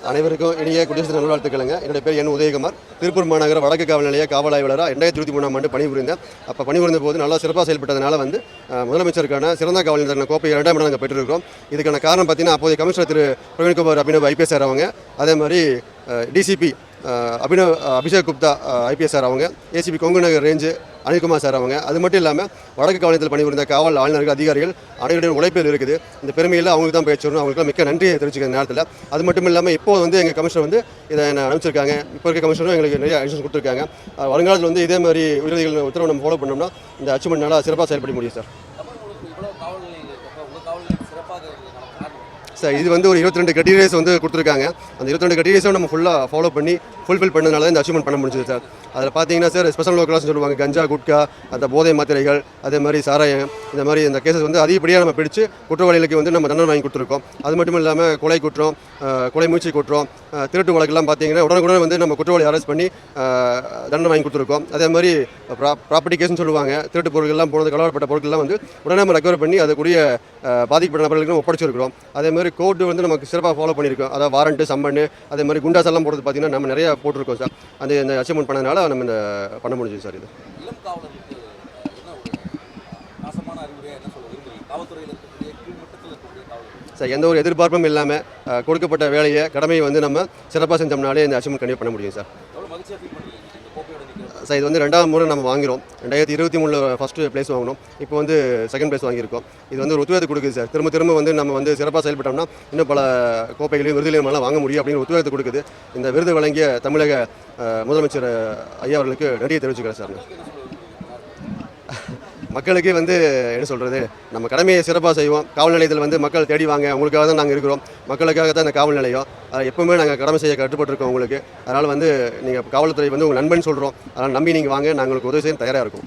அனைவருக்கும் இனிய குடியரசு தின நல்வாழ்த்துக்களுங்க. என்னுடைய பேர் என் உதயகுமார். திருப்பூர் மாநகர வடக்கு காவல் நிலைய காவல் ஆய்வாளராக 2023ஆம் ஆண்டு பணிபுரிந்தேன். அப்போ பணிபுரிந்த போது நல்லா சிறப்பாக செயல்பட்டதுனால முதலமைச்சருக்கான சிறந்த காவல் நிலையத்தின கோப்பை 2ஆம் இடம் நாங்கள் பெற்றிருக்கிறோம். இதுக்கான காரணம் பார்த்தீங்கன்னா, அப்போதைய கமிஷனர் திரு பிரவீன்குமார் அபினவ் ஐபிஎஸ் சார் அவங்க, அதே மாதிரி DCP Abhishek Gupta IPS sir அவங்க, ACP Kongu Nagar range Anilkumar sir அவங்க, அது மட்டும் இல்லாமல் வடக்கு காவலத்தில் பணிபுரிந்த காவல் ஆளுநர்கள் அதிகாரிகள் அனைவருடைய உழைப்பில் இருக்குது. இந்த பெருமையில் அவங்களுக்கு தான் பேசணும். அவங்களுக்கு மிக்க நன்றியை தெரிவிச்சுக்கிற நேரத்தில் அது மட்டும் இல்லாமல் இப்போ எங்கள் கமிஷனர் இதை அனுப்பிச்சிருக்காங்க. இப்போ இருக்க கமிஷனரும் எங்களுக்கு நிறைய அடிஷன் கொடுத்துருக்காங்க. வருங்காலத்தில் இதே மாதிரி உறுதிகள் உத்தரவு நம்ம ஃபாலோ பண்ணோம்னா இந்த அச்சீவ்மெண்ட் நல்லா சிறப்பாக செயல்பட முடியும் சார். சார் இது ஒரு 22 கிரைட்டீரியாஸ் கொடுத்துருக்காங்க. அந்த 22 கிரைட்டீரியாஸும் நம்ம ஃபுல்லாக ஃபாலோ பண்ணி ஃபுல்ஃபில் பண்ணதுனால தான் இந்த அச்சீவ்மெண்ட் பண்ண முடிஞ்சது சார். அதில் பார்த்தீங்கன்னா சார், ஸ்பெஷல் லோக்கலாக சொல்லுவாங்க, கஞ்சா, குட்கா, அந்த போதை மாத்திரைகள், அதே மாதிரி சாராயம், இந்த மாதிரி இந்த கேசஸ் அதிகப்படியாக நம்ம பிடிச்சு குற்றவாளிகளுக்கு நம்ம தண்டனை வாங்கி கொடுத்துருக்கோம். அது மட்டும் இல்லாமல் கொலை குற்றம், கொலை முயற்சி குற்றம், திருட்டு வழக்கெல்லாம் பார்த்தீங்கன்னா உடனுக்குடன் நம்ம குற்றவாளி அரெஸ்ட் பண்ணி தண்டனை வாங்கி கொடுத்துருக்கோம். அதே மாதிரி ப்ராப்பர்ட்டி கேஸ்ன்னு சொல்லுவாங்க, திருட்டு பொருட்கள்லாம் போனது களவாடப்பட்ட பொருட்கள்லாம் உடனே நம்ம ரெக்கவர் பண்ணி அதுக்குரிய பாதிக்கப்பட்ட நபர்களுக்கு ஒப்படைச்சிருக்கிறோம். அதே மாதிரி கோர்ட்டு நமக்கு சிறப்பாக ஃபாலோ பண்ணியிருக்கோம். அதாவது வாரண்ட்டு, சம்மன், அதே மாதிரி குண்டாஸ் எல்லாம் போடுறது பார்த்தீங்கன்னா நம்ம நிறையா போட்டிருக்கோம் சார். இந்த அச்சீவ்மெண்ட் பண்ணதுனால நம்ம இந்த பண்ண முடிஞ்சது சார். இது சார் எந்த ஒரு எதிர்பார்ப்பும் இல்லாமல் கொடுக்கப்பட்ட வேலையை கடமையை நம்ம சிறப்பாக செஞ்சோம்னாலே இந்த அச்சீவ்மெண்ட் கண்டிப்பாக பண்ண முடியும் சார். சார் இது 2வது முறை நம்ம வாங்கிறோம். 2023 ஃபஸ்ட்டு ப்ளேஸ் வாங்கினோம். இப்போ செகண்ட் ப்ளேஸ் வாங்கியிருக்கோம். இது ஒரு உத்வேகத்தை கொடுக்குது சார். திரும்ப நம்ம சிறப்பாக செயல்பட்டோம்னா இன்னும் பல கோப்பைகளையும் விருதுகளையும் வாங்க முடியும் அப்படிங்கிற உத்வேகத்தை கொடுக்குது. இந்த விருது வழங்கிய தமிழக முதலமைச்சர் ஐயா அவர்களுக்கு நன்றியை தெரிவிச்சுக்கிறேன் சார். மக்களுக்கு என்ன சொல்கிறது, நம்ம கடமையை சிறப்பாக செய்வோம். காவல் நிலையத்தில் மக்கள் தேடி வாங்க, உங்களுக்காக தான் நாங்கள் இருக்கிறோம். மக்களுக்காக தான் இந்த காவல் நிலையம். எப்போவுமே நாங்கள் கடமை செய்ய கட்டுப்பட்டுருக்கோம் உங்களுக்கு. அதனால் நீங்கள் காவல்துறை உங்கள் நண்பன் சொல்கிறோம். அதனால் நம்பி நீங்கள் வாங்க, நாங்கள் உங்களுக்கு உதவி செய்ய தயாராக இருக்கும்.